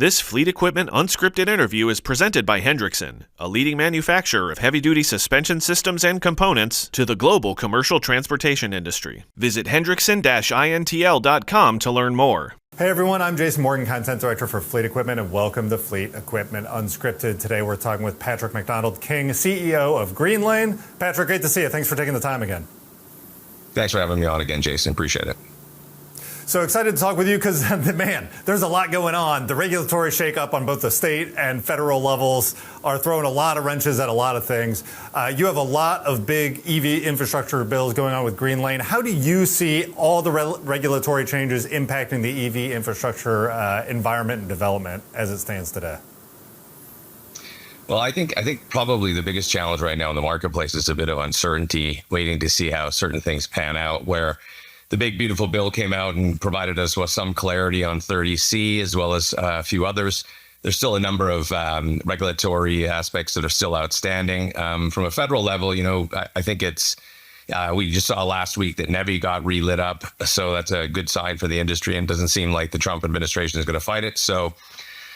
This Fleet Equipment Unscripted interview is presented by Hendrickson, a leading manufacturer of heavy-duty suspension systems and components to the global commercial transportation industry. Visit hendrickson-intl.com to learn more. Hey everyone, I'm Jason Morgan, Content Director for Fleet Equipment, and welcome to Fleet Equipment Unscripted. Today we're talking with Patrick Macdonald-King, CEO of Greenlane. Patrick, great to see you. Thanks for taking the time again. Thanks for having me on again, Jason. Appreciate it. So excited to talk with you because, man, there's a lot going on. The regulatory shakeup on both the state and federal levels are throwing a lot of wrenches at a lot of things. You have a lot of big EV infrastructure bills going on with Greenlane. How do you see all the regulatory changes impacting the EV infrastructure environment and development as it stands today? Well, I think probably the biggest challenge right now in the marketplace is a bit of uncertainty, waiting to see how certain things pan out, where the big, beautiful bill came out and provided us with some clarity on 30C as well as a few others. There's still a number of regulatory aspects that are still outstanding. From a federal level, I think it's, we just saw last week that NEVI got relit up. So that's a good sign for the industry, and doesn't seem like the Trump administration is going to fight it. So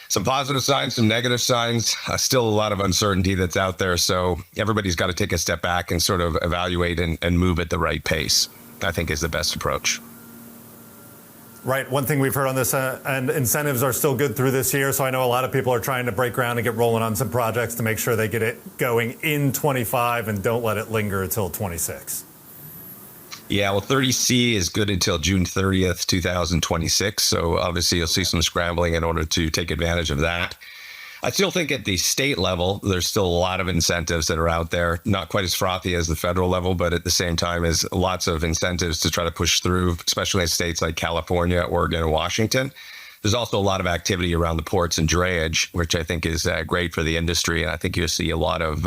some positive signs, some negative signs, still a lot of uncertainty that's out there. So everybody's got to take a step back and sort of evaluate and move at the right pace, I think, is the best approach. Right. One thing we've heard on this, and incentives are still good through this year. So I know a lot of people are trying to break ground and get rolling on some projects to make sure they get it going in 25 and don't let it linger until 26. Yeah, well, 30C is good until June 30th, 2026. So obviously you'll see some scrambling in order to take advantage of that. I still think at the state level, there's still a lot of incentives that are out there, not quite as frothy as the federal level, but at the same time, there's lots of incentives to try to push through, especially in states like California, Oregon, and Washington. There's also a lot of activity around the ports and drayage, which I think is great for the industry. And I think you'll see a lot of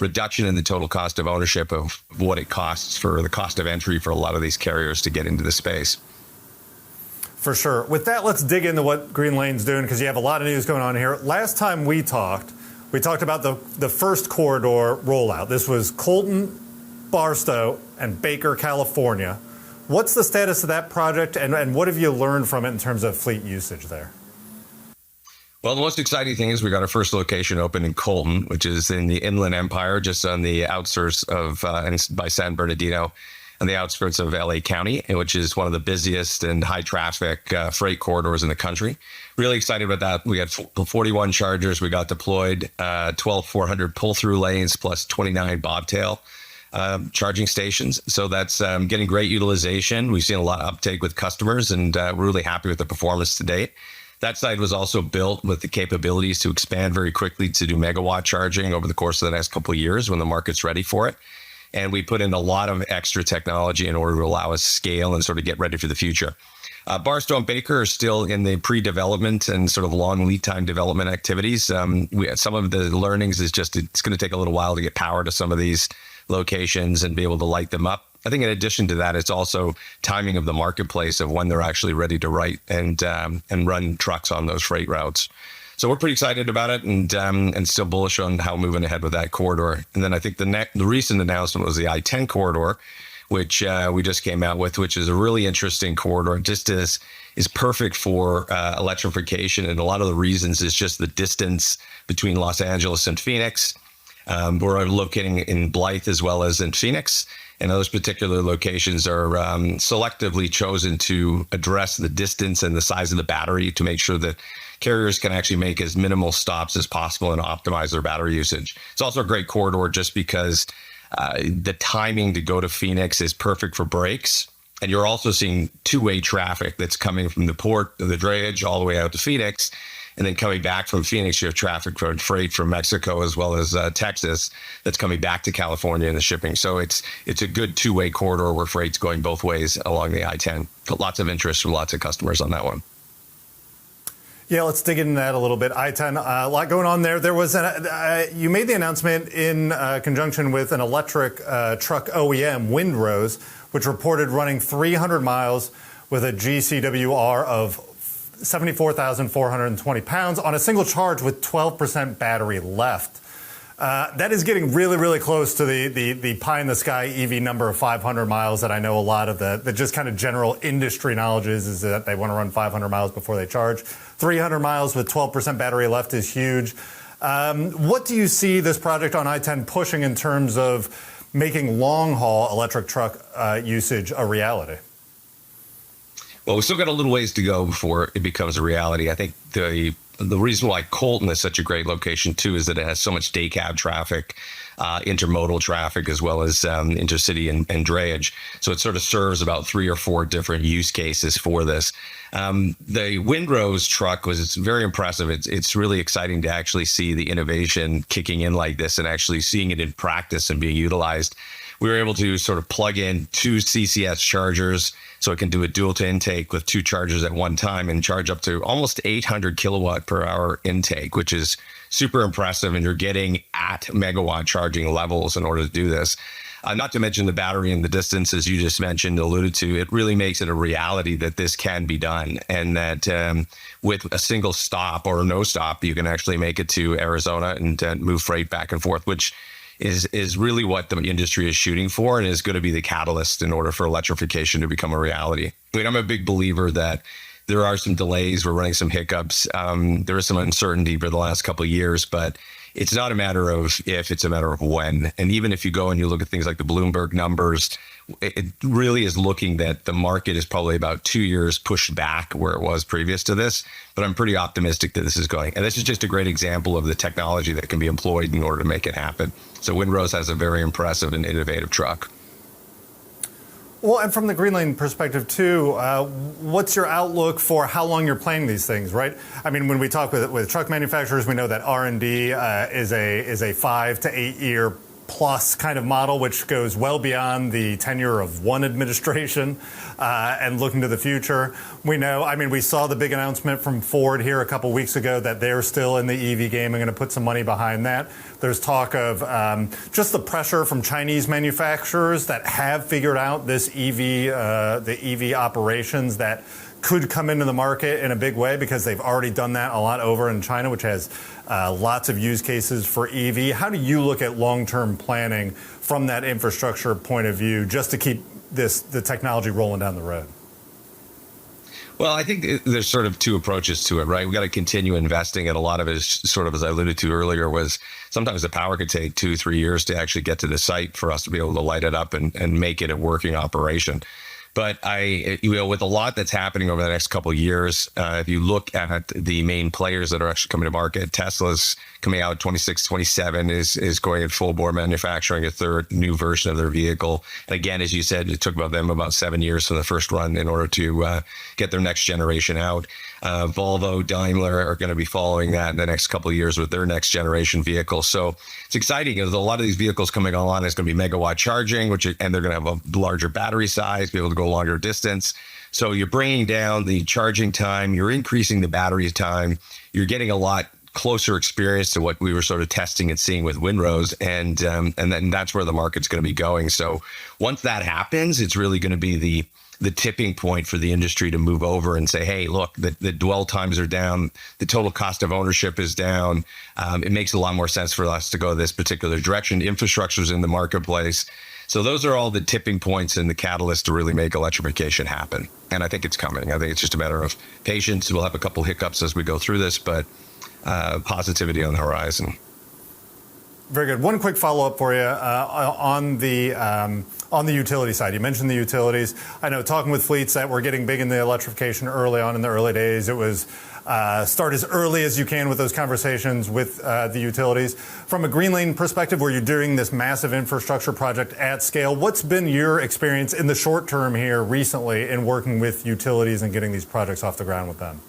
reduction in the total cost of ownership of what it costs for the cost of entry for a lot of these carriers to get into the space. For sure. With that, let's dig into what Greenlane's doing, because you have a lot of news going on here. Last time we talked about the first corridor rollout. This was Colton, Barstow, and Baker, California. What's the status of that project, and what have you learned from it in terms of fleet usage there? Well, the most exciting thing is we got our first location open in Colton, which is in the Inland Empire, just on the outskirts of by San Bernardino, on the outskirts of LA County, which is one of the busiest and high traffic freight corridors in the country. Really excited about that. We had 41 chargers. We got deployed, 12,400 pull-through lanes plus 29 bobtail charging stations. So that's getting great utilization. We've seen a lot of uptake with customers, and we're really happy with the performance to date. That site was also built with the capabilities to expand very quickly to do megawatt charging over the course of the next couple of years when the market's ready for it. And we put in a lot of extra technology in order to allow us scale and sort of get ready for the future. Barstow and Baker are still in the pre-development and sort of long lead time development activities. Some of the learnings is just it's going to take a little while to get power to some of these locations and be able to light them up. I think in addition to that, it's also timing of the marketplace of when they're actually ready to write and run trucks on those freight routes. So we're pretty excited about it, and still bullish on how moving ahead with that corridor. And then I think the recent announcement was the I-10 corridor, which we just came out with, which is a really interesting corridor. Just is perfect for electrification, and a lot of the reasons is just the distance between Los Angeles and Phoenix. We're locating in Blythe as well as in Phoenix, and those particular locations are selectively chosen to address the distance and the size of the battery to make sure that carriers can actually make as minimal stops as possible and optimize their battery usage. It's also a great corridor just because the timing to go to Phoenix is perfect for breaks. And you're also seeing two-way traffic that's coming from the port, the drayage, all the way out to Phoenix. And then coming back from Phoenix, you have traffic for freight from Mexico as well as Texas that's coming back to California in the shipping. So it's a good two-way corridor where freight's going both ways along the I-10. But lots of interest from lots of customers on that one. Yeah, let's dig into that a little bit. I-10, a lot going on there. There was you made the announcement in conjunction with an electric truck OEM, Windrose, which reported running 300 miles with a GCWR of 74,420 pounds on a single charge with 12% battery left. That is getting really, really close to the pie in the sky EV number of 500 miles that I know a lot of the just kind of general industry knowledge is that they want to run 500 miles before they charge. 300 miles with 12% battery left is huge. What do you see this project on I-10 pushing in terms of making long-haul electric truck usage a reality? Well, we've still got a little ways to go before it becomes a reality. I think the reason why Colton is such a great location, too, is that it has so much day cab traffic, intermodal traffic, as well as intercity and drayage. So it sort of serves about 3 or 4 different use cases for this. The Windrose truck was very impressive. It's really exciting to actually see the innovation kicking in like this and actually seeing it in practice and being utilized. We were able to sort of plug in 2 CCS chargers, so it can do a dual to intake with 2 chargers at one time and charge up to almost 800 kilowatt per hour intake, which is super impressive. And you're getting at megawatt charging levels in order to do this. Not to mention the battery and the distance, as you just mentioned, alluded to, it really makes it a reality that this can be done. And that with a single stop or no stop, you can actually make it to Arizona and move freight back and forth, which is really what the industry is shooting for and is going to be the catalyst in order for electrification to become a reality. I mean, I'm a big believer that there are some delays. We're running some hiccups. There is some uncertainty for the last couple of years, but it's not a matter of if, it's a matter of when. And even if you go and you look at things like the Bloomberg numbers, it really is looking that the market is probably about 2 years pushed back where it was previous to this. But I'm pretty optimistic that this is going. And this is just a great example of the technology that can be employed in order to make it happen. So Windrose has a very impressive and innovative truck. Well, and from the Greenlane perspective, too, what's your outlook for how long you're planning these things, right? I mean, when we talk with truck manufacturers, we know that R&D is a 5 to 8 year plus kind of model, which goes well beyond the tenure of one administration and looking to the future. We know, I mean, we saw the big announcement from Ford here a couple weeks ago that they're still in the EV game and going to put some money behind that. There's talk of just the pressure from Chinese manufacturers that have figured out this the EV operations that could come into the market in a big way because they've already done that a lot over in China, which has lots of use cases for EV. How do you look at long-term planning from that infrastructure point of view just to keep the technology rolling down the road? Well, I think there's sort of 2 approaches to it, right? We got to continue investing, and a lot of it is sort of, as I alluded to earlier, was sometimes the power could take 2-3 years to actually get to the site for us to be able to light it up and make it a working operation. But with a lot that's happening over the next couple of years, if you look at the main players that are actually coming to market, Tesla's coming out 26, 27 is going at full bore manufacturing a third new version of their vehicle. And again, as you said, it took them about 7 years from the first run in order to get their next generation out. Volvo, Daimler are going to be following that in the next couple of years with their next generation vehicle. So it's exciting. There's a lot of these vehicles coming online. It's going to be megawatt charging, and they're going to have a larger battery size, be able to go longer distance. So you're bringing down the charging time, you're increasing the battery time, you're getting a lot closer experience to what we were sort of testing and seeing with Windrose, and then that's where the market's going to be going. So once that happens, it's really going to be the tipping point for the industry to move over and say, hey, look, the dwell times are down, the total cost of ownership is down. It makes a lot more sense for us to go this particular direction. Infrastructure's in the marketplace. So those are all the tipping points and the catalyst to really make electrification happen. And I think it's coming. I think it's just a matter of patience. We'll have a couple hiccups as we go through this, but positivity on the horizon. Very good. One quick follow-up for you on the utility side. You mentioned the utilities. I know talking with fleets that were getting big in the electrification early on in the early days, it was start as early as you can with those conversations with the utilities. From a Greenlane perspective, where you're doing this massive infrastructure project at scale, what's been your experience in the short term here recently in working with utilities and getting these projects off the ground with them?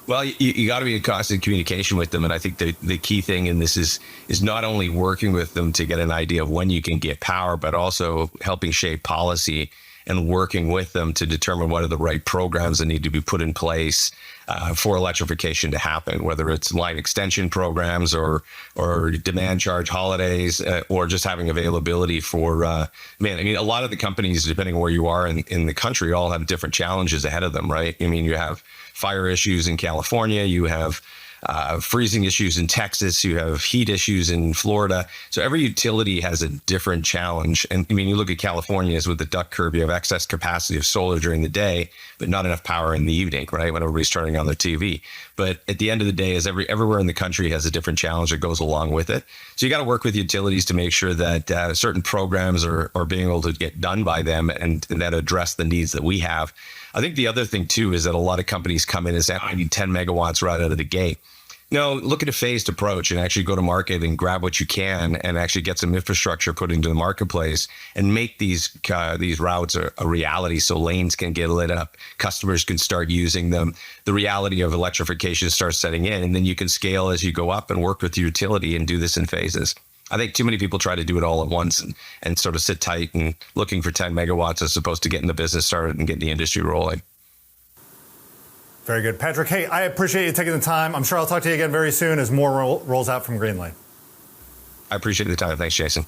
Well, you got to be in constant communication with them. And I think the key thing in this is not only working with them to get an idea of when you can get power, but also helping shape policy and working with them to determine what are the right programs that need to be put in place for electrification to happen, whether it's line extension programs or demand charge holidays or just having availability for, a lot of the companies, depending on where you are in the country, all have different challenges ahead of them, right? I mean, you have fire issues in California, you have freezing issues in Texas. You have heat issues in Florida. So every utility has a different challenge. And I mean, you look at California is with the duck curve, you have excess capacity of solar during the day, but not enough power in the evening, right? When everybody's turning on their TV. But at the end of the day, as everywhere in the country has a different challenge that goes along with it. So you got to work with utilities to make sure that certain programs are being able to get done by them and that address the needs that we have. I think the other thing too is that a lot of companies come in and say, I need 10 megawatts right out of the gate. No, look at a phased approach and actually go to market and grab what you can and actually get some infrastructure put into the marketplace and make these routes a reality so lanes can get lit up, customers can start using them, the reality of electrification starts setting in, and then you can scale as you go up and work with the utility and do this in phases. I think too many people try to do it all at once and sort of sit tight and looking for 10 megawatts as opposed to getting the business started and getting the industry rolling. Very good. Patrick, hey, I appreciate you taking the time. I'm sure I'll talk to you again very soon as more rolls out from Greenlane. I appreciate the time. Thanks, Jason.